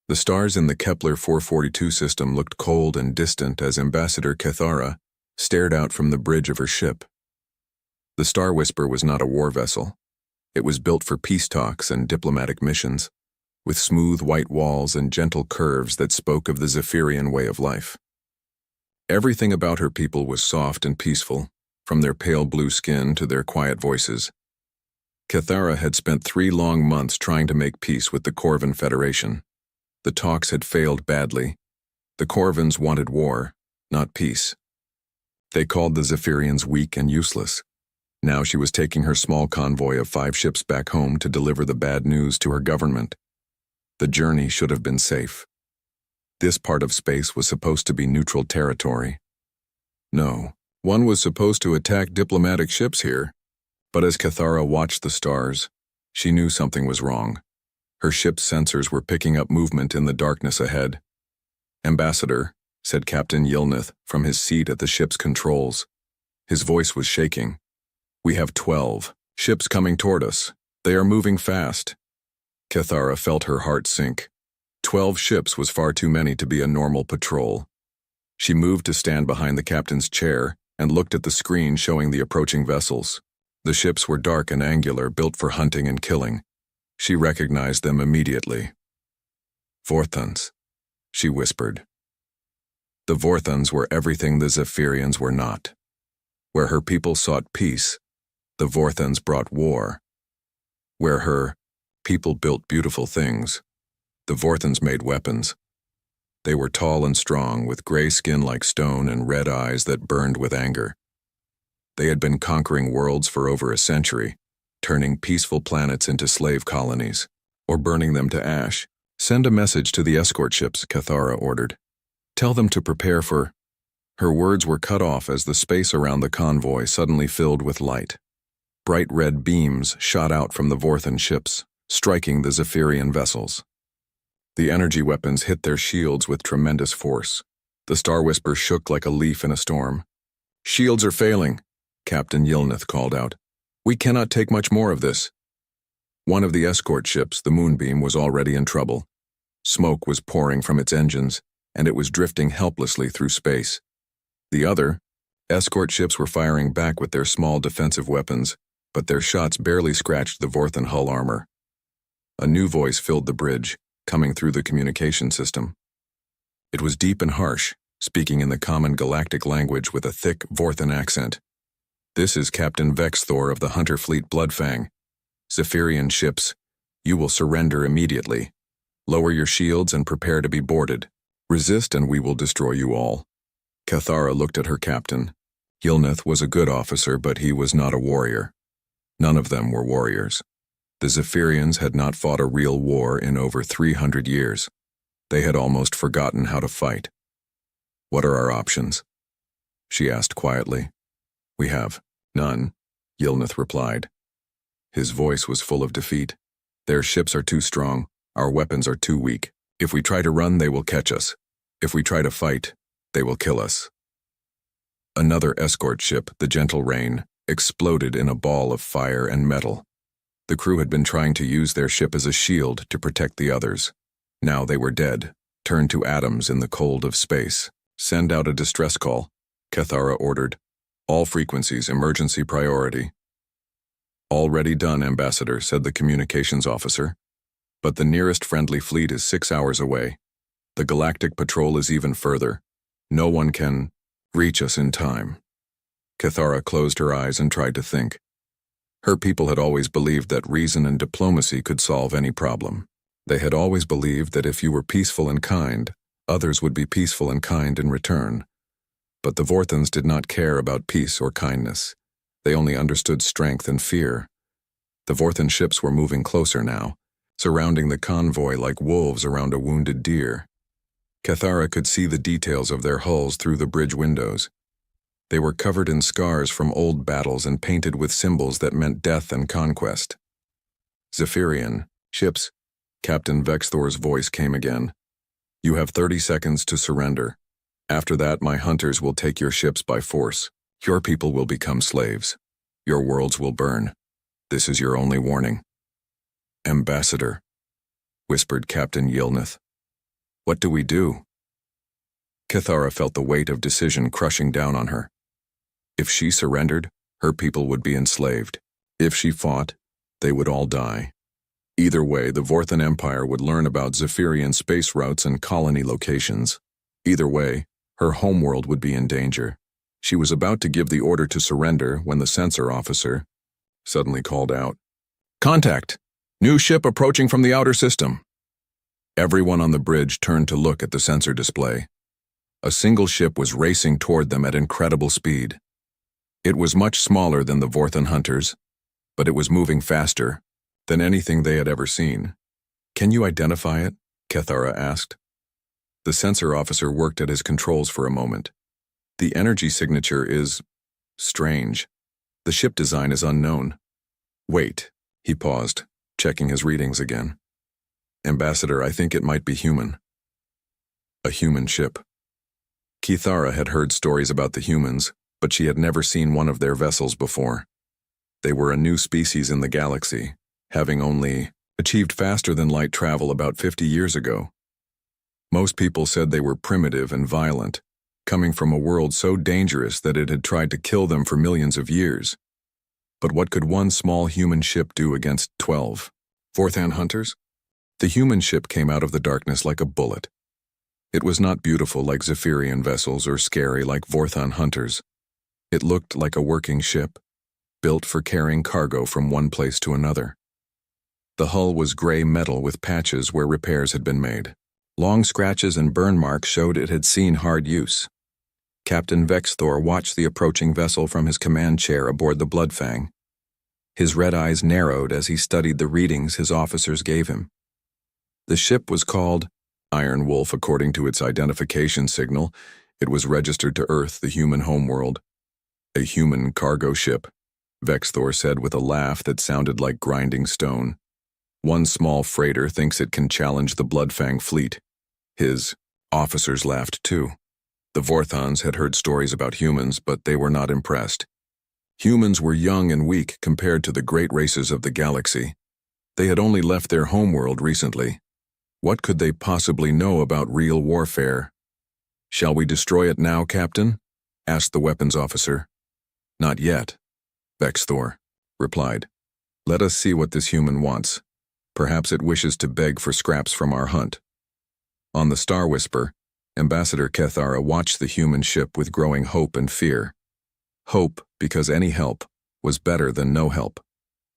The stars in the Kepler 442 system looked cold and distant as Ambassador Cathara stared out from the bridge of her ship. The Star Whisper was not a war vessel. It was built for peace talks and diplomatic missions, with smooth white walls and gentle curves that spoke of the Zephyrian way of life. Everything about her people was soft and peaceful, from their pale blue skin to their quiet voices. Cathara had spent 3 long months trying to make peace with the Corvan Federation. The talks had failed badly. The Corvans wanted war, not peace. They called the Zephyrians weak and useless. Now she was taking her small convoy of 5 ships back home to deliver the bad news to her government. The journey should have been safe. This part of space was supposed to be neutral territory. No, one was supposed to attack diplomatic ships here. But as Cathara watched the stars, she knew something was wrong. Her ship's sensors were picking up movement in the darkness ahead. "Ambassador," said Captain Yilnith from his seat at the ship's controls. His voice was shaking. "We have 12 ships coming toward us. They are moving fast." Cathara felt her heart sink. 12 ships was far too many to be a normal patrol. She moved to stand behind the captain's chair and looked at the screen showing the approaching vessels. The ships were dark and angular, built for hunting and killing. She recognized them immediately. "Vorthons," she whispered. The Vorthons were everything the Zephyrians were not. Where her people sought peace, the Vorthons brought war. Where her people built beautiful things, the Vorthons made weapons. They were tall and strong, with gray skin like stone and red eyes that burned with anger. They had been conquering worlds for over a century, turning peaceful planets into slave colonies, or burning them to ash. "Send a message to the escort ships," Cathara ordered. "Tell them to prepare for—" Her words were cut off as the space around the convoy suddenly filled with light. Bright red beams shot out from the Vorthon ships, striking the Zephyrian vessels. The energy weapons hit their shields with tremendous force. The Star Whisper shook like a leaf in a storm. "Shields are failing," Captain Yilnith called out. "We cannot take much more of this." One of the escort ships, the Moonbeam, was already in trouble. Smoke was pouring from its engines, and it was drifting helplessly through space. The other escort ships were firing back with their small defensive weapons, but their shots barely scratched the Vorthon hull armor. A new voice filled the bridge, coming through the communication system. It was deep and harsh, speaking in the common galactic language with a thick Vorthon accent. "This is Captain Vexthor of the Hunter Fleet Bloodfang. Zephyrian ships, you will surrender immediately. Lower your shields and prepare to be boarded. Resist and we will destroy you all." Cathara looked at her captain. Yilnith was a good officer, but he was not a warrior. None of them were warriors. The Zephyrians had not fought a real war in over 300 years. They had almost forgotten how to fight. "What are our options?" she asked quietly. "We have none," Yilnith replied. His voice was full of defeat. "Their ships are too strong. Our weapons are too weak. If we try to run, they will catch us. If we try to fight, they will kill us." Another escort ship, the Gentle Rain, exploded in a ball of fire and metal. The crew had been trying to use their ship as a shield to protect the others. Now they were dead, turned to atoms in the cold of space. "Send out a distress call," Cathara ordered. "All frequencies, emergency priority." "Already done, Ambassador," said the communications officer. "But the nearest friendly fleet is 6 hours away. The Galactic Patrol is even further. No one can reach us in time." Cathara closed her eyes and tried to think. Her people had always believed that reason and diplomacy could solve any problem. They had always believed that if you were peaceful and kind, others would be peaceful and kind in return. But the Vorthons did not care about peace or kindness. They only understood strength and fear. The Vorthon ships were moving closer now, surrounding the convoy like wolves around a wounded deer. Cathara could see the details of their hulls through the bridge windows. They were covered in scars from old battles and painted with symbols that meant death and conquest. "Zephyrian ships," Captain Vexthor's voice came again. "You have 30 seconds to surrender. After that, my hunters will take your ships by force. Your people will become slaves. Your worlds will burn. This is your only warning." "Ambassador," whispered Captain Yilnith. What do we do? Kithara felt the weight of decision crushing down on her. If she surrendered, her people would be enslaved. If she fought, they would all die. Either way, the Vorthan Empire would learn about Zephyrian space routes and colony locations. Either way, her homeworld would be in danger. She was about to give the order to surrender when the sensor officer suddenly called out, "Contact! New ship approaching from the outer system." Everyone on the bridge turned to look at the sensor display. A single ship was racing toward them at incredible speed. It was much smaller than the Vorthan hunters, but it was moving faster than anything they had ever seen. "Can you identify it?" Kithara asked. The sensor officer worked at his controls for a moment. "The energy signature is strange. The ship design is unknown." "Wait," he paused, checking his readings again. "Ambassador, I think it might be human." A human ship. Kithara had heard stories about the humans, but she had never seen one of their vessels before. They were a new species in the galaxy, having only achieved faster-than-light travel about 50 years ago. Most people said they were primitive and violent, coming from a world so dangerous that it had tried to kill them for millions of years. But what could one small human ship do against 12 Vorthan hunters? The human ship came out of the darkness like a bullet. It was not beautiful like Zephyrian vessels or scary like Vorthan hunters. It looked like a working ship, built for carrying cargo from one place to another. The hull was gray metal with patches where repairs had been made. Long scratches and burn marks showed it had seen hard use. Captain Vexthor watched the approaching vessel from his command chair aboard the Bloodfang. His red eyes narrowed as he studied the readings his officers gave him. The ship was called Iron Wolf according to its identification signal. It was registered to Earth, the human homeworld. "A human cargo ship," Vexthor said with a laugh that sounded like grinding stone. "One small freighter thinks it can challenge the Bloodfang fleet." His officers laughed too. The Vorthans had heard stories about humans, but they were not impressed. Humans were young and weak compared to the great races of the galaxy. They had only left their homeworld recently. What could they possibly know about real warfare? "Shall we destroy it now, Captain?" asked the weapons officer. "Not yet," Vexthor replied. "Let us see what this human wants. Perhaps it wishes to beg for scraps from our hunt." On the Star Whisper, Ambassador Kithara watched the human ship with growing hope and fear. Hope because any help was better than no help.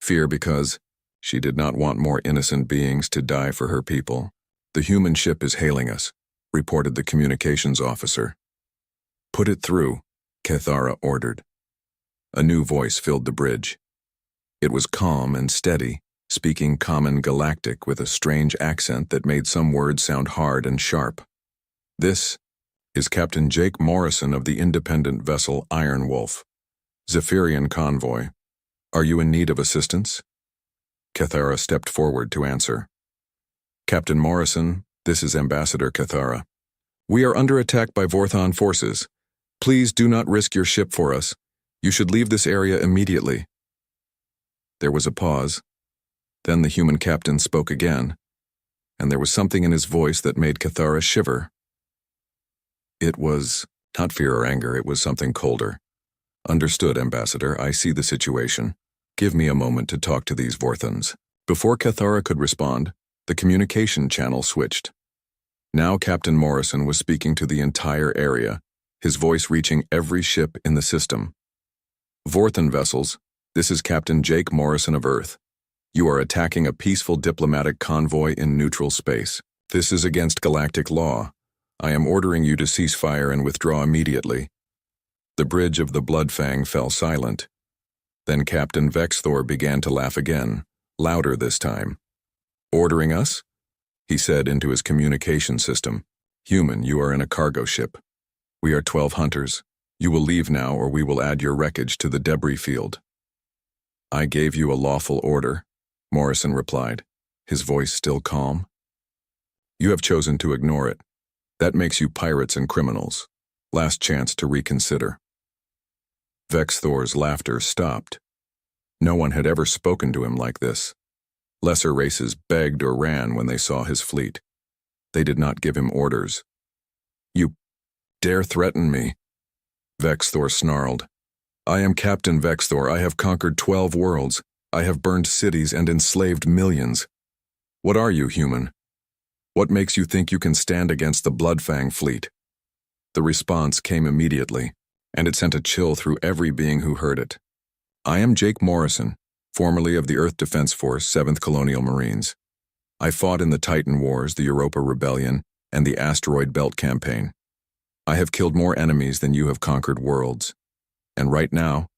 Fear because she did not want more innocent beings to die for her people. "The human ship is hailing us," reported the communications officer. "Put it through," Kithara ordered. A new voice filled the bridge. It was calm and steady, speaking common galactic with a strange accent that made some words sound hard and sharp. "This is Captain Jake Morrison of the independent vessel Iron Wolf, Zephyrian convoy. Are you in need of assistance?" Kithara stepped forward to answer. "Captain Morrison, this is Ambassador Kithara. We are under attack by Vorthan forces. Please do not risk your ship for us. You should leave this area immediately." There was a pause. Then the human captain spoke again, and there was something in his voice that made Kithara shiver. It was not fear or anger, it was something colder. "Understood, Ambassador, I see the situation. Give me a moment to talk to these Vorthans." Before Kithara could respond, the communication channel switched. Now Captain Morrison was speaking to the entire area, his voice reaching every ship in the system. "Vorthan vessels, this is Captain Jake Morrison of Earth. You are attacking a peaceful diplomatic convoy in neutral space. This is against galactic law. I am ordering you to cease fire and withdraw immediately." The bridge of the Bloodfang fell silent. Then Captain Vexthor began to laugh again, louder this time. "Ordering us?" he said into his communication system. "Human, you are in a cargo ship. We are 12 hunters. You will leave now or we will add your wreckage to the debris field." "I gave you a lawful order," Morrison replied, his voice still calm. "You have chosen to ignore it. That makes you pirates and criminals. Last chance to reconsider." Vexthor's laughter stopped. No one had ever spoken to him like this. Lesser races begged or ran when they saw his fleet. They did not give him orders. "You dare threaten me?" Vexthor snarled. "I am Captain Vexthor. I have conquered 12 worlds. I have burned cities and enslaved millions. What are you, human? What makes you think you can stand against the Bloodfang fleet?" The response came immediately, and it sent a chill through every being who heard it. "I am Jake Morrison, formerly of the Earth Defense Force, 7th Colonial Marines. I fought in the Titan Wars, the Europa Rebellion, and the Asteroid Belt Campaign. I have killed more enemies than you have conquered worlds. And right now,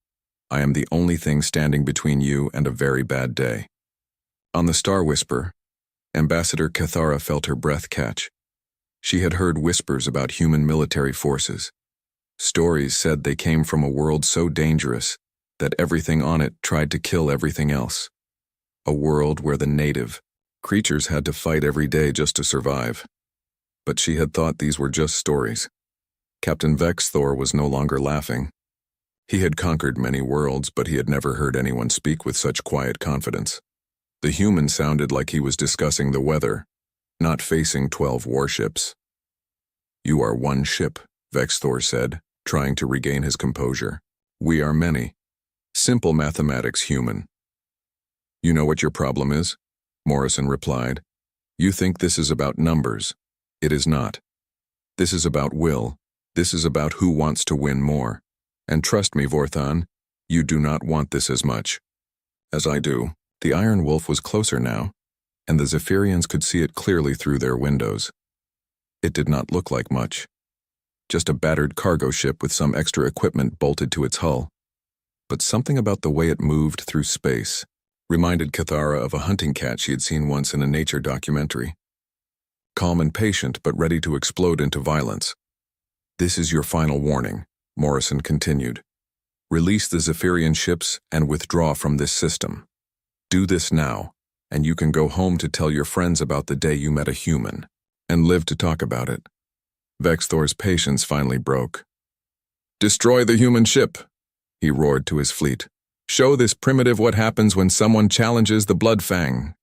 I am the only thing standing between you and a very bad day." On the Star Whisper, Ambassador Cathara felt her breath catch. She had heard whispers about human military forces. Stories said they came from a world so dangerous that everything on it tried to kill everything else. A world where the native creatures had to fight every day just to survive. But she had thought these were just stories. Captain Vexthor was no longer laughing. He had conquered many worlds, but he had never heard anyone speak with such quiet confidence. The human sounded like he was discussing the weather, not facing 12 warships. "You are one ship," Vexthor said, trying to regain his composure. "We are many. Simple mathematics, human." "You know what your problem is?" Morrison replied. "You think this is about numbers. It is not. This is about will. This is about who wants to win more. And trust me, Vorthon, you do not want this as much as I do." The Iron Wolf was closer now, and the Zephyrians could see it clearly through their windows. It did not look like much. Just a battered cargo ship with some extra equipment bolted to its hull. But something about the way it moved through space reminded Cathara of a hunting cat she had seen once in a nature documentary. Calm and patient, but ready to explode into violence. "This is your final warning," Morrison continued. "Release the Zephyrian ships and withdraw from this system. Do this now, and you can go home to tell your friends about the day you met a human, and live to talk about it." Vexthor's patience finally broke. "Destroy the human ship," he roared to his fleet. "Show this primitive what happens when someone challenges the Bloodfang."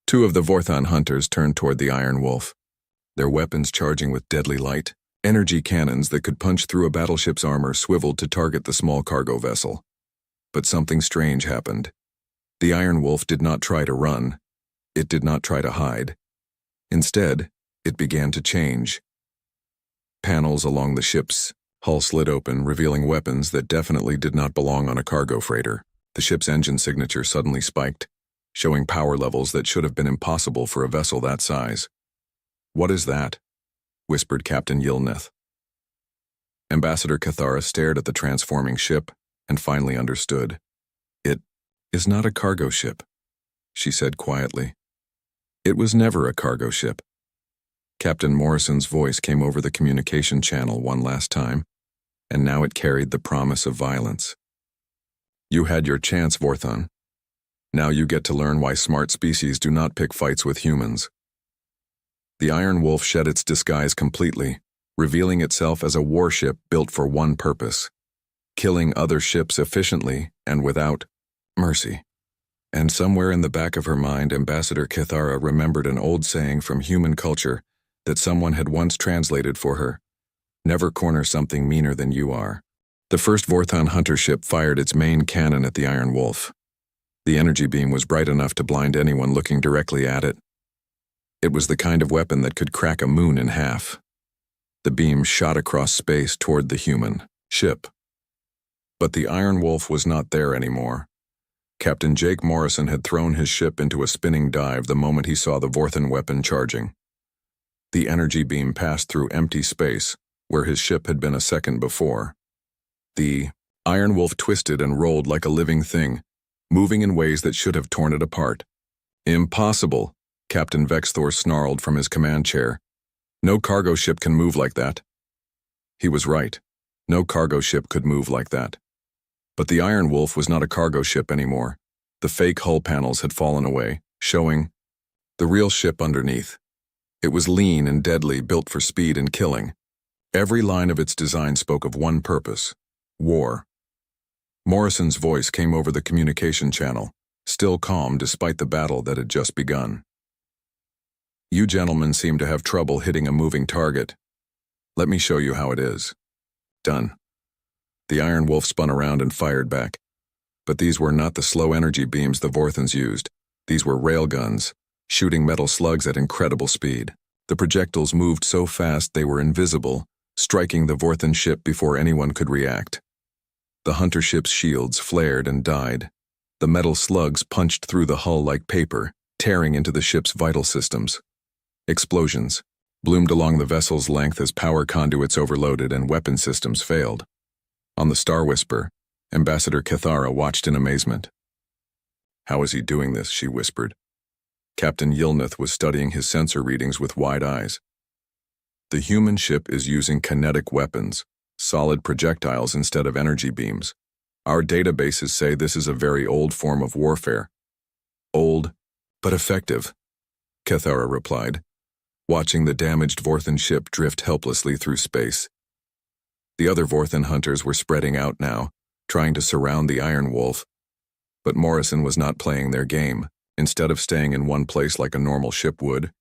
2 of the Vorthon hunters turned toward the Iron Wolf, their weapons charging with deadly light. Energy cannons that could punch through a battleship's armor swiveled to target the small cargo vessel. But something strange happened. The Iron Wolf did not try to run. It did not try to hide. Instead, it began to change. Panels along the ship's hull slid open, revealing weapons that definitely did not belong on a cargo freighter. The ship's engine signature suddenly spiked, showing power levels that should have been impossible for a vessel that size. "What is that?" whispered Captain Yilneth. Ambassador Cathara stared at the transforming ship and finally understood. "It is not a cargo ship," she said quietly. "It was never a cargo ship." Captain Morrison's voice came over the communication channel one last time, and now it carried the promise of violence. "You had your chance, Vorthon. Now you get to learn why smart species do not pick fights with humans." The Iron Wolf shed its disguise completely, revealing itself as a warship built for one purpose: killing other ships efficiently and without mercy. And somewhere in the back of her mind, Ambassador Cathara remembered an old saying from human culture that someone had once translated for her: "Never corner something meaner than you are." The first Vorthon hunter ship fired its main cannon at the Iron Wolf. The energy beam was bright enough to blind anyone looking directly at it. It was the kind of weapon that could crack a moon in half. The beam shot across space toward the human ship. But the Iron Wolf was not there anymore. Captain Jake Morrison had thrown his ship into a spinning dive the moment he saw the Vorthon weapon charging. The energy beam passed through empty space, where his ship had been a second before. The Iron Wolf twisted and rolled like a living thing, moving in ways that should have torn it apart. "Impossible," Captain Vexthor snarled from his command chair. "No cargo ship can move like that." He was right. No cargo ship could move like that. But the Iron Wolf was not a cargo ship anymore. The fake hull panels had fallen away, showing the real ship underneath. It was lean and deadly, built for speed and killing. Every line of its design spoke of one purpose: war. Morrison's voice came over the communication channel, still calm despite the battle that had just begun. You gentlemen seem to have trouble hitting a moving target. Let me show you how it is. Done. The Iron Wolf spun around and fired back. But these were not the slow energy beams the Vorthons used. These were railguns, shooting metal slugs at incredible speed. The projectiles moved so fast they were invisible, striking the Vorthon ship before anyone could react. The hunter ship's shields flared and died. The metal slugs punched through the hull like paper, tearing into the ship's vital systems. Explosions bloomed along the vessel's length as power conduits overloaded and weapon systems failed. On the Star Whisper, Ambassador Cathara watched in amazement. "How is he doing this?" she whispered. Captain Yilnith was studying his sensor readings with wide eyes. "The human ship is using kinetic weapons, solid projectiles instead of energy beams. Our databases say this is a very old form of warfare." "Old, but effective," Cathara replied, watching the damaged Vorthon ship drift helplessly through space. The other Vorthon hunters were spreading out now, trying to surround the Iron Wolf. But Morrison was not playing their game. Instead of staying in one place like a normal ship would,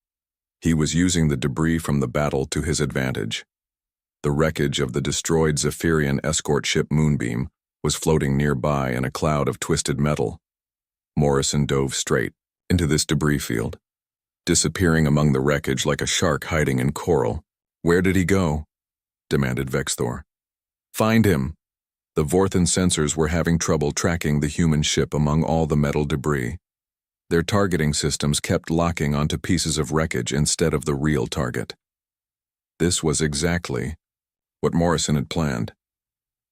he was using the debris from the battle to his advantage. The wreckage of the destroyed Zephyrian escort ship Moonbeam was floating nearby in a cloud of twisted metal. Morrison dove straight into this debris field, disappearing among the wreckage like a shark hiding in coral. "Where did he go?" demanded Vexthor. "Find him." The Vorthon sensors were having trouble tracking the human ship among all the metal debris. Their targeting systems kept locking onto pieces of wreckage instead of the real target. This was exactly what Morrison had planned.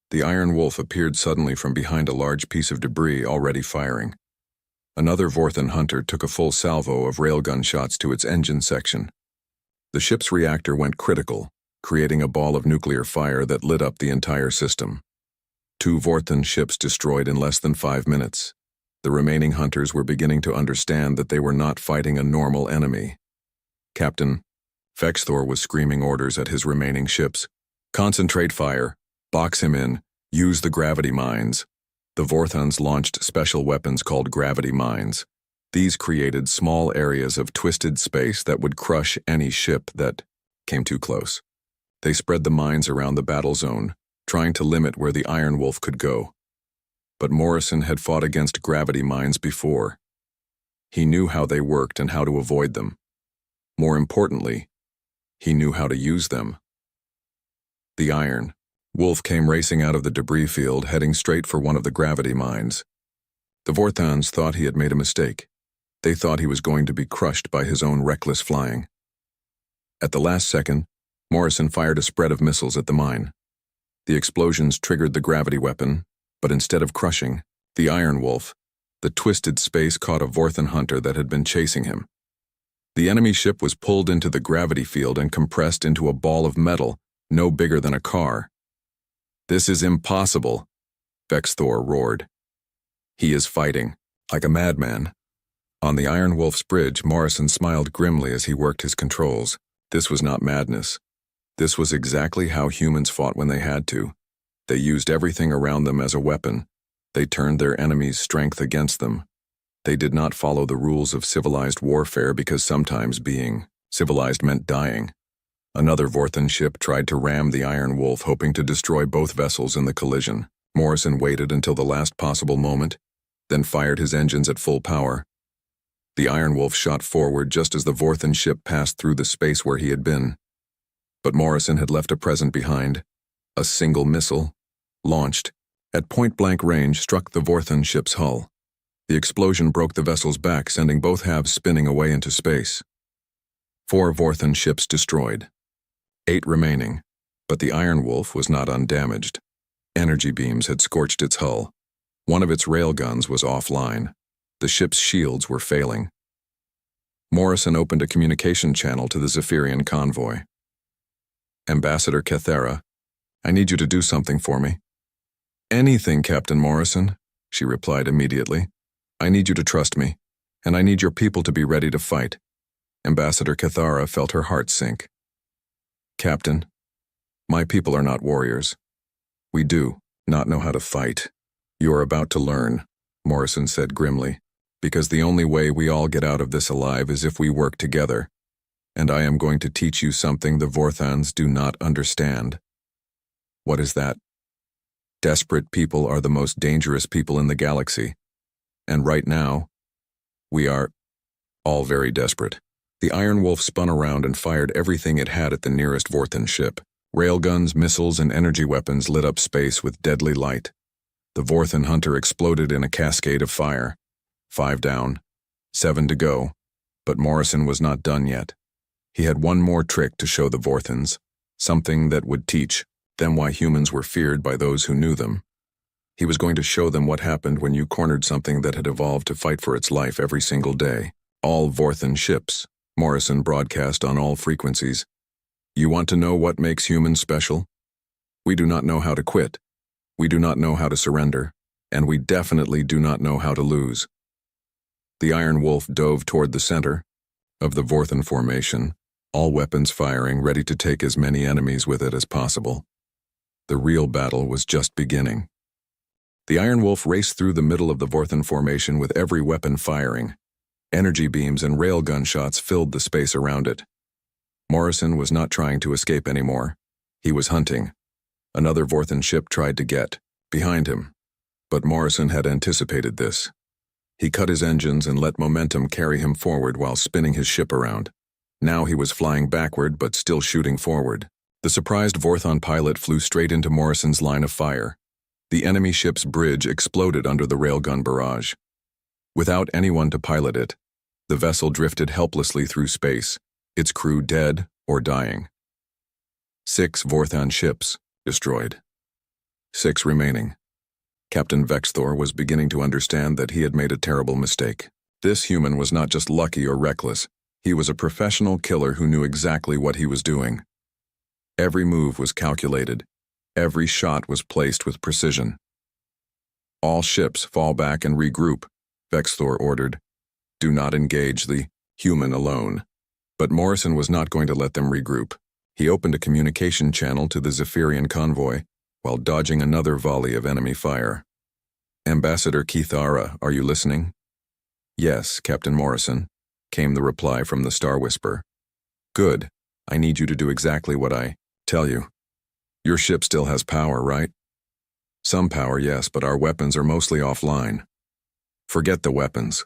The Iron Wolf appeared suddenly from behind a large piece of debris already firing. Another Vorthon hunter took a full salvo of railgun shots to its engine section. The ship's reactor went critical, creating a ball of nuclear fire that lit up the entire system. 2 Vorthon ships destroyed in less than 5 minutes. The remaining hunters were beginning to understand that they were not fighting a normal enemy. Captain Vexthor was screaming orders at his remaining ships. "Concentrate fire, box him in, use the gravity mines." The Vorthons launched special weapons called gravity mines. These created small areas of twisted space that would crush any ship that came too close. They spread the mines around the battle zone, trying to limit where the Iron Wolf could go. But Morrison had fought against gravity mines before. He knew how they worked and how to avoid them. More importantly, he knew how to use them. The Iron Wolf came racing out of the debris field, heading straight for one of the gravity mines. The Vorthons thought he had made a mistake. They thought he was going to be crushed by his own reckless flying. At the last second, Morrison fired a spread of missiles at the mine. The explosions triggered the gravity weapon, but instead of crushing the Iron Wolf, the twisted space caught a Vorthon hunter that had been chasing him. The enemy ship was pulled into the gravity field and compressed into a ball of metal no bigger than a car. "This is impossible," Vexthor roared. "He is fighting like a madman." On the Iron Wolf's bridge, Morrison smiled grimly as he worked his controls. This was not madness. This was exactly how humans fought when they had to. They used everything around them as a weapon. They turned their enemies' strength against them. They did not follow the rules of civilized warfare because sometimes being civilized meant dying. Another Vorthon ship tried to ram the Iron Wolf, hoping to destroy both vessels in the collision. Morrison waited until the last possible moment, then fired his engines at full power. The Iron Wolf shot forward just as the Vorthon ship passed through the space where he had been. But Morrison had left a present behind. A single missile, launched at point-blank range, struck the Vorthon ship's hull. The explosion broke the vessel's back, sending both halves spinning away into space. 4 Vorthon ships destroyed. 8 remaining, but the Iron Wolf was not undamaged. Energy beams had scorched its hull. One of its railguns was offline. The ship's shields were failing. Morrison opened a communication channel to the Zephyrian convoy. "Ambassador Cathara, I need you to do something for me." "Anything, Captain Morrison," she replied immediately. "I need you to trust me, and I need your people to be ready to fight." Ambassador Cathara felt her heart sink. "Captain, my people are not warriors. We do not know how to fight. You are about to learn," Morrison said grimly, "because the only way we all get out of this alive is if we work together. And I am going to teach you something the Vorthans do not understand. What is that? Desperate people are the most dangerous people in the galaxy. And right now, we are all very desperate. The Iron Wolf spun around and fired everything it had at the nearest Vorthan ship. Railguns, missiles, and energy weapons lit up space with deadly light. The Vorthan hunter exploded in a cascade of fire. 5 down, 7 to go. But Morrison was not done yet. He had one more trick to show the Vorthans, something that would teach them why humans were feared by those who knew them. He was going to show them what happened when you cornered something that had evolved to fight for its life every single day. All Vorthan ships, Morrison broadcast on all frequencies. You want to know what makes humans special? We do not know how to quit. We do not know how to surrender. And we definitely do not know how to lose. The Iron Wolf dove toward the center of the Vorthan formation, all weapons firing, ready to take as many enemies with it as possible. The real battle was just beginning. The Iron Wolf raced through the middle of the Vorthan formation with every weapon firing. Energy beams and railgun shots filled the space around it. Morrison was not trying to escape anymore. He was hunting. Another Vorthan ship tried to get behind him, but Morrison had anticipated this. He cut his engines and let momentum carry him forward while spinning his ship around. Now he was flying backward but still shooting forward. The surprised Vorthon pilot flew straight into Morrison's line of fire. The enemy ship's bridge exploded under the railgun barrage. Without anyone to pilot it, the vessel drifted helplessly through space, its crew dead or dying. 6 Vorthan ships destroyed. 6 remaining. Captain Vexthor was beginning to understand that he had made a terrible mistake. This human was not just lucky or reckless. He was a professional killer who knew exactly what he was doing. Every move was calculated. Every shot was placed with precision. All ships fall back and regroup, Vexthor ordered. Do not engage the human alone. But Morrison was not going to let them regroup. He opened a communication channel to the Zephyrian convoy, while dodging another volley of enemy fire. Ambassador Kithara, are you listening? Yes, Captain Morrison, came the reply from the Star Whisper. Good. I need you to do exactly what I tell you. Your ship still has power, right? Some power, yes, but our weapons are mostly offline. Forget the weapons,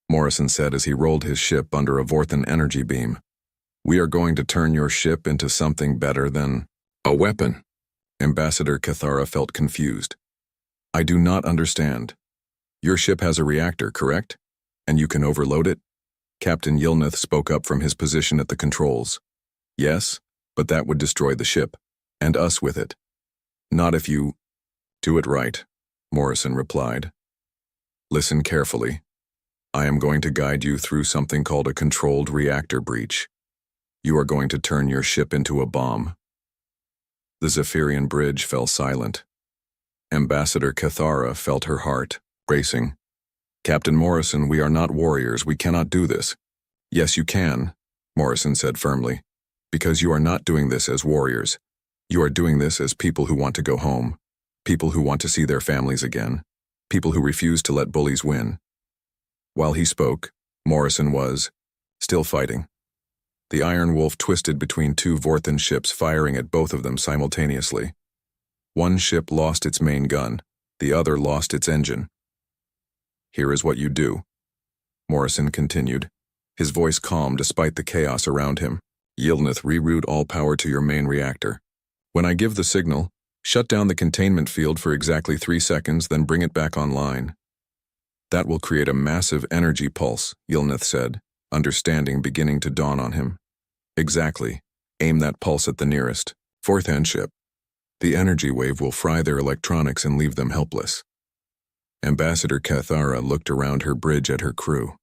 Morrison said as he rolled his ship under a Vorthan energy beam. We are going to turn your ship into something better than a weapon. Ambassador Kithara felt confused. I do not understand. Your ship has a reactor, correct? And you can overload it? Captain Yilnith spoke up from his position at the controls. Yes, but that would destroy the ship, and us with it. Not if you do it right, Morrison replied. Listen carefully. I am going to guide you through something called a controlled reactor breach. You are going to turn your ship into a bomb. The Zephyrian bridge fell silent. Ambassador Kithara felt her heart racing. Captain Morrison, we are not warriors. We cannot do this. Yes, you can, Morrison said firmly, because you are not doing this as warriors. You are doing this as people who want to go home, people who want to see their families again, people who refuse to let bullies win. While he spoke, Morrison was still fighting. The Iron Wolf twisted between 2 Vorthan ships, firing at both of them simultaneously. One ship lost its main gun, the other lost its engine. Here is what you do, Morrison continued, his voice calm despite the chaos around him. Yilnith, reroute all power to your main reactor. When I give the signal, shut down the containment field for exactly 3 seconds, then bring it back online. That will create a massive energy pulse, Yilnith said, understanding beginning to dawn on him. Exactly. Aim that pulse at the nearest Vorthan ship. The energy wave will fry their electronics and leave them helpless. Ambassador Kithara looked around her bridge at her crew.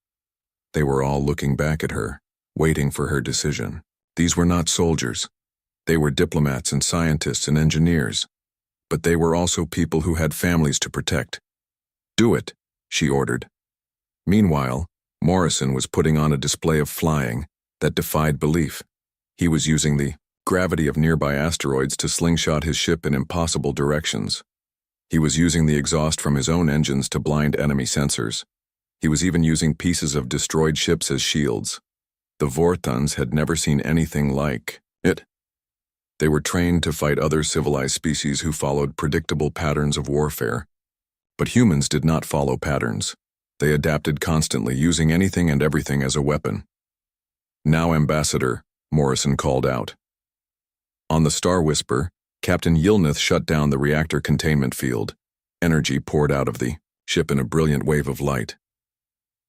They were all looking back at her, waiting for her decision. These were not soldiers. They were diplomats and scientists and engineers. But they were also people who had families to protect. Do it, she ordered. Meanwhile, Morrison was putting on a display of flying that defied belief. He was using the gravity of nearby asteroids to slingshot his ship in impossible directions. He was using the exhaust from his own engines to blind enemy sensors. He was even using pieces of destroyed ships as shields. The Vorthons had never seen anything like it. They were trained to fight other civilized species who followed predictable patterns of warfare. But humans did not follow patterns. They adapted constantly, using anything and everything as a weapon. "Now, Ambassador," Morrison called out. On the Star Whisper, Captain Yilnith shut down the reactor containment field. Energy poured out of the ship in a brilliant wave of light.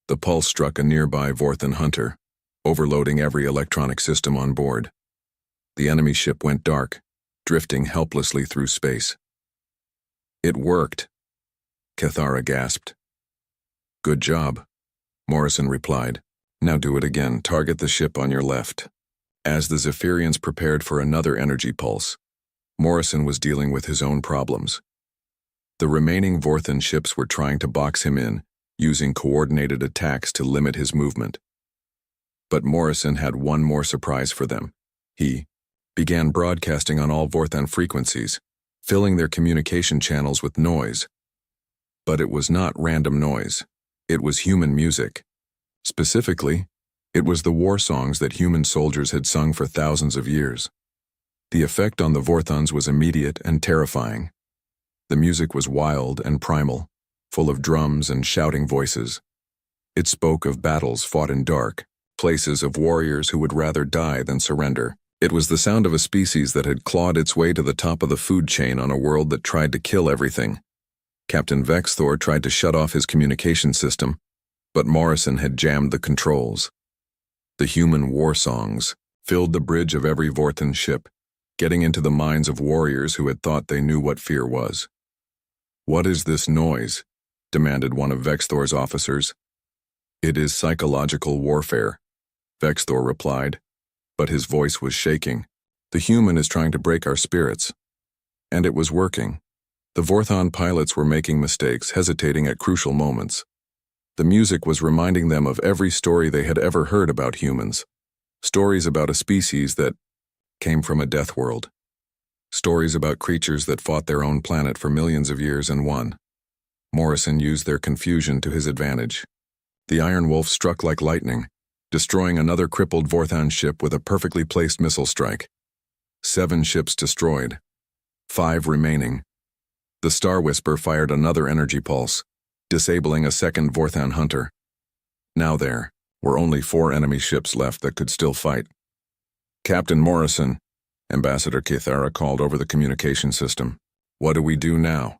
The pulse struck a nearby Vorthon hunter, overloading every electronic system on board. The enemy ship went dark, drifting helplessly through space. "It worked," Cathara gasped. "Good job," Morrison replied. "Now do it again. Target the ship on your left." As the Zephyrians prepared for another energy pulse, Morrison was dealing with his own problems. The remaining Vorthon ships were trying to box him in, using coordinated attacks to limit his movement. But Morrison had one more surprise for them. He began broadcasting on all Vorthon frequencies, filling their communication channels with noise. But it was not random noise. It was human music. Specifically, it was the war songs that human soldiers had sung for thousands of years. The effect on the Vorthons was immediate and terrifying. The music was wild and primal, full of drums and shouting voices. It spoke of battles fought in dark, places of warriors who would rather die than surrender. It was the sound of a species that had clawed its way to the top of the food chain on a world that tried to kill everything. Captain Vexthor tried to shut off his communication system, but Morrison had jammed the controls. The human war songs filled the bridge of every Vorthon ship, getting into the minds of warriors who had thought they knew what fear was. "What is this noise?" demanded one of Vexthor's officers. "It is psychological warfare," Vexthor replied, but his voice was shaking. "The human is trying to break our spirits." And it was working. The Vorthon pilots were making mistakes, hesitating at crucial moments. The music was reminding them of every story they had ever heard about humans. Stories about a species that came from a death world. Stories about creatures that fought their own planet for millions of years and won. Morrison used their confusion to his advantage. The Iron Wolf struck like lightning, destroying another crippled Vorthon ship with a perfectly placed missile strike. 7 ships destroyed. 5 remaining. The Star Whisper fired another energy pulse, disabling a second Vorthon hunter. Now there were only 4 enemy ships left that could still fight. "Captain Morrison," Ambassador Cathara called over the communication system. "What do we do now?"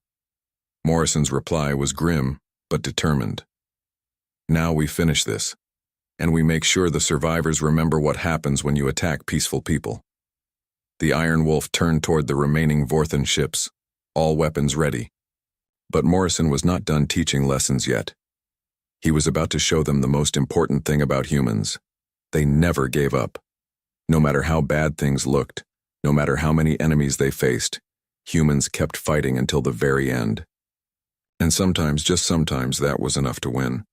Morrison's reply was grim, but determined. "Now we finish this, and we make sure the survivors remember what happens when you attack peaceful people." The Iron Wolf turned toward the remaining Vorthon ships, all weapons ready. But Morrison was not done teaching lessons yet. He was about to show them the most important thing about humans. They never gave up. No matter how bad things looked, no matter how many enemies they faced, humans kept fighting until the very end. And sometimes, just sometimes, that was enough to win.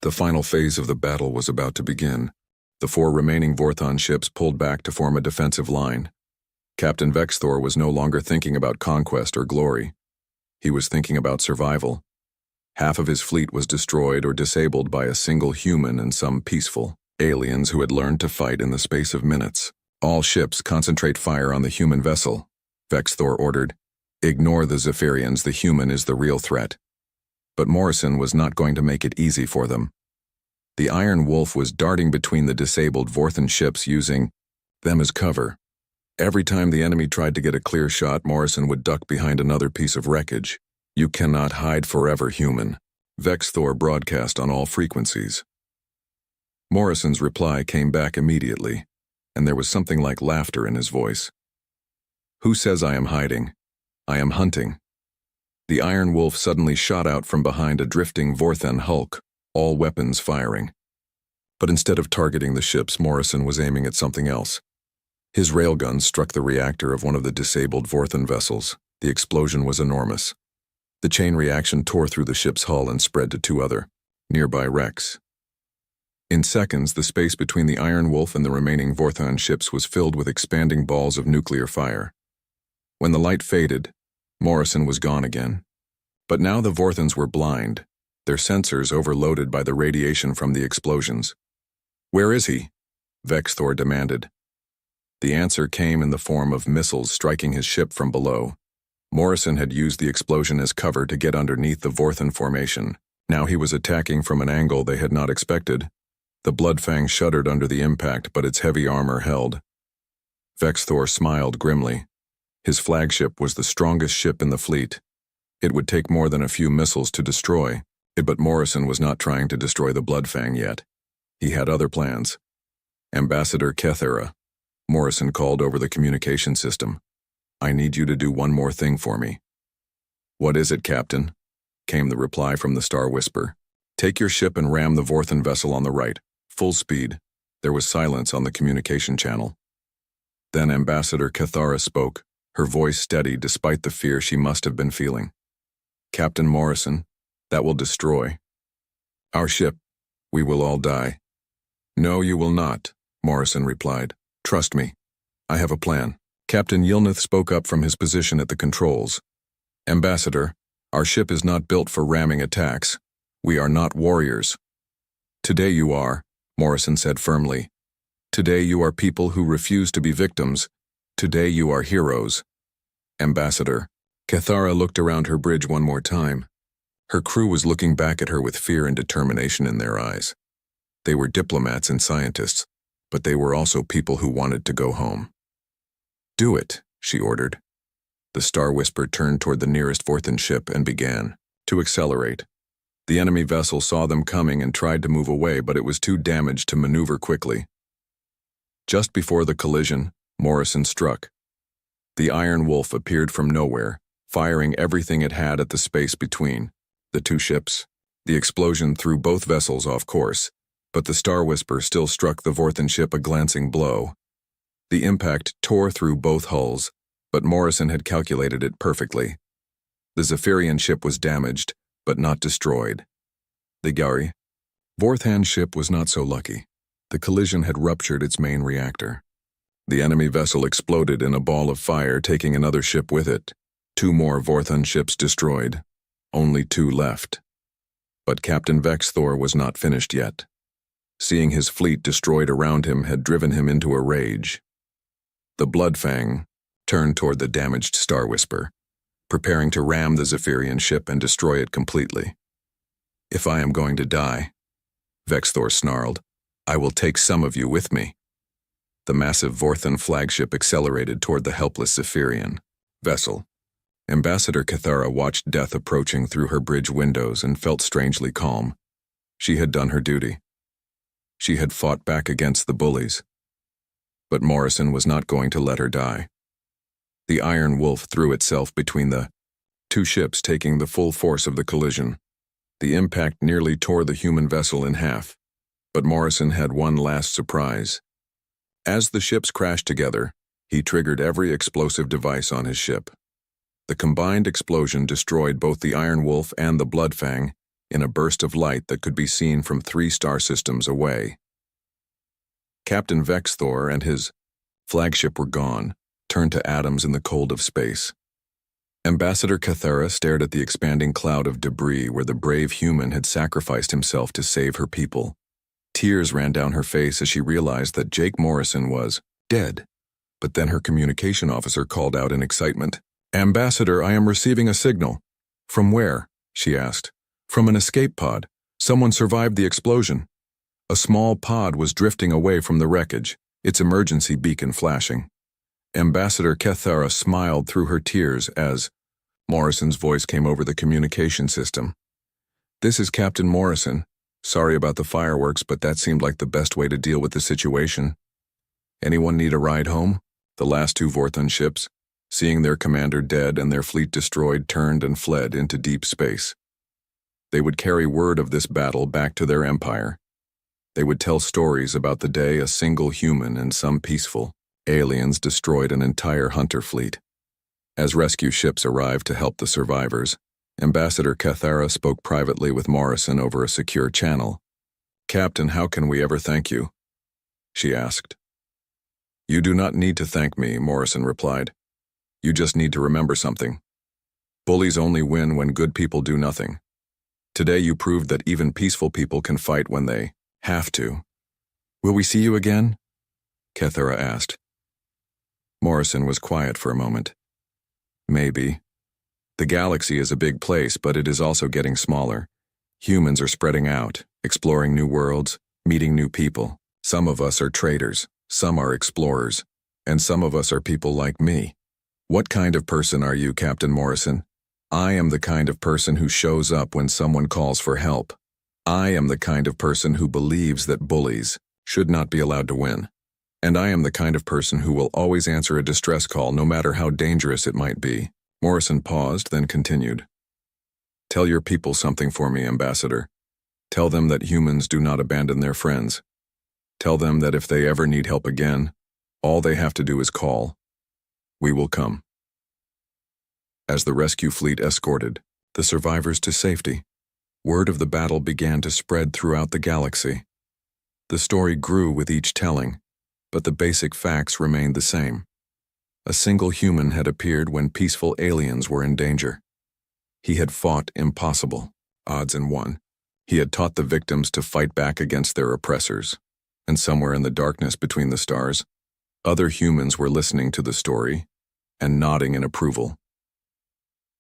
The final phase of the battle was about to begin. The 4 remaining Vorthon ships pulled back to form a defensive line. Captain Vexthor was no longer thinking about conquest or glory. He was thinking about survival. Half of his fleet was destroyed or disabled by a single human and some peaceful aliens who had learned to fight in the space of minutes. "All ships concentrate fire on the human vessel," Vexthor ordered. "Ignore the Zephyrians, the human is the real threat." But Morrison was not going to make it easy for them. The Iron Wolf was darting between the disabled Vorthon ships, using them as cover. Every time the enemy tried to get a clear shot, Morrison would duck behind another piece of wreckage. "You cannot hide forever, human," Vexthor broadcast on all frequencies. Morrison's reply came back immediately, and there was something like laughter in his voice. "Who says I am hiding? I am hunting." The Iron Wolf suddenly shot out from behind a drifting Vorthon hulk, all weapons firing. But instead of targeting the ships, Morrison was aiming at something else. His railgun struck the reactor of one of the disabled Vorthon vessels. The explosion was enormous. The chain reaction tore through the ship's hull and spread to 2 other nearby wrecks. In seconds, the space between the Iron Wolf and the remaining Vorthon ships was filled with expanding balls of nuclear fire. When the light faded, Morrison was gone again. But now the Vorthons were blind, their sensors overloaded by the radiation from the explosions. "Where is he?" Vexthor demanded. The answer came in the form of missiles striking his ship from below. Morrison had used the explosion as cover to get underneath the Vorthan formation. Now he was attacking from an angle they had not expected. The Bloodfang shuddered under the impact, but its heavy armor held. Vexthor smiled grimly. His flagship was the strongest ship in the fleet. It would take more than a few missiles to destroy it, but Morrison was not trying to destroy the Bloodfang yet. He had other plans. Ambassador Kethera, Morrison called over the communication system. I need you to do one more thing for me. What is it, Captain? Came the reply from the Star Whisper. Take your ship and ram the Vorthan vessel on the right, full speed. There was silence on the communication channel. Then Ambassador Kethera spoke, her voice steady despite the fear she must have been feeling. Captain Morrison, that will destroy our ship. We will all die. No, you will not, Morrison replied. Trust me. I have a plan. Captain Yilnith spoke up from his position at the controls. Ambassador, our ship is not built for ramming attacks. We are not warriors. Today you are, Morrison said firmly. Today you are people who refuse to be victims. Today you are heroes. Ambassador. Kethera looked around her bridge one more time. Her crew was looking back at her with fear and determination in their eyes. They were diplomats and scientists, but they were also people who wanted to go home. Do it, she ordered. The Star Whisper turned toward the nearest Vorthan ship and began to accelerate. The enemy vessel saw them coming and tried to move away, but it was too damaged to maneuver quickly. Just before the collision, Morrison struck. The Iron Wolf appeared from nowhere, firing everything it had at the space between the two ships. The explosion threw both vessels off course, but the Star Whisper still struck the Vorthan ship a glancing blow. The impact tore through both hulls, but Morrison had calculated it perfectly. The Zephyrian ship was damaged, but not destroyed. The Gari Vorthan ship was not so lucky. The collision had ruptured its main reactor. The enemy vessel exploded in a ball of fire, taking another ship with it. 2 more Vorthan ships destroyed. Only 2 left. But Captain Vexthor was not finished yet. Seeing his fleet destroyed around him had driven him into a rage. The Bloodfang turned toward the damaged Star Whisper, preparing to ram the Zephyrian ship and destroy it completely. If I am going to die, Vexthor snarled, I will take some of you with me. The massive Vorthan flagship accelerated toward the helpless Zephyrian vessel. Ambassador Kethera watched death approaching through her bridge windows and felt strangely calm. She had done her duty. She had fought back against the bullies. But Morrison was not going to let her die. The Iron Wolf threw itself between the 2 ships, taking the full force of the collision. The impact nearly tore the human vessel in half, but Morrison had one last surprise. As the ships crashed together, he triggered every explosive device on his ship. The combined explosion destroyed both the Iron Wolf and the Bloodfang in a burst of light that could be seen from 3 star systems away. Captain Vexthor and his flagship were gone, turned to atoms in the cold of space. Ambassador Kethera stared at the expanding cloud of debris where the brave human had sacrificed himself to save her people. Tears ran down her face as she realized that Jake Morrison was dead. But then her communication officer called out in excitement. Ambassador, I am receiving a signal. From where? She asked. From an escape pod. Someone survived the explosion. A small pod was drifting away from the wreckage, its emergency beacon flashing. Ambassador Kethera smiled through her tears as Morrison's voice came over the communication system. This is Captain Morrison. Sorry about the fireworks, but that seemed like the best way to deal with the situation. Anyone need a ride home? The last 2 Vorthan ships, seeing their commander dead and their fleet destroyed, turned and fled into deep space. They would carry word of this battle back to their empire. They would tell stories about the day a single human and some peaceful aliens destroyed an entire hunter fleet. As rescue ships arrived to help the survivors, Ambassador Kethera spoke privately with Morrison over a secure channel. Captain, how can we ever thank you? She asked. You do not need to thank me, Morrison replied. You just need to remember something. Bullies only win when good people do nothing. Today you proved that even peaceful people can fight when they have to. Will we see you again? Kethera asked. Morrison was quiet for a moment. Maybe. The galaxy is a big place, but it is also getting smaller. Humans are spreading out, exploring new worlds, meeting new people. Some of us are traders, some are explorers, and some of us are people like me. What kind of person are you, Captain Morrison? I am the kind of person who shows up when someone calls for help. I am the kind of person who believes that bullies should not be allowed to win. And I am the kind of person who will always answer a distress call no matter how dangerous it might be. Morrison paused, then continued. Tell your people something for me, Ambassador. Tell them that humans do not abandon their friends. Tell them that if they ever need help again, all they have to do is call. We will come. As the rescue fleet escorted the survivors to safety, word of the battle began to spread throughout the galaxy. The story grew with each telling, but the basic facts remained the same. A single human had appeared when peaceful aliens were in danger. He had fought impossible, odds and won. He had taught the victims to fight back against their oppressors. And somewhere in the darkness between the stars, other humans were listening to the story and nodding in approval.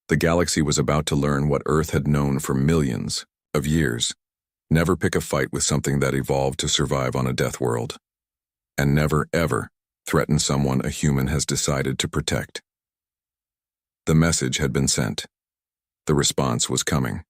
The galaxy was about to learn what Earth had known for millions of years. Never pick a fight with something that evolved to survive on a death world. And never, ever threaten someone a human has decided to protect. The message had been sent. The response was coming.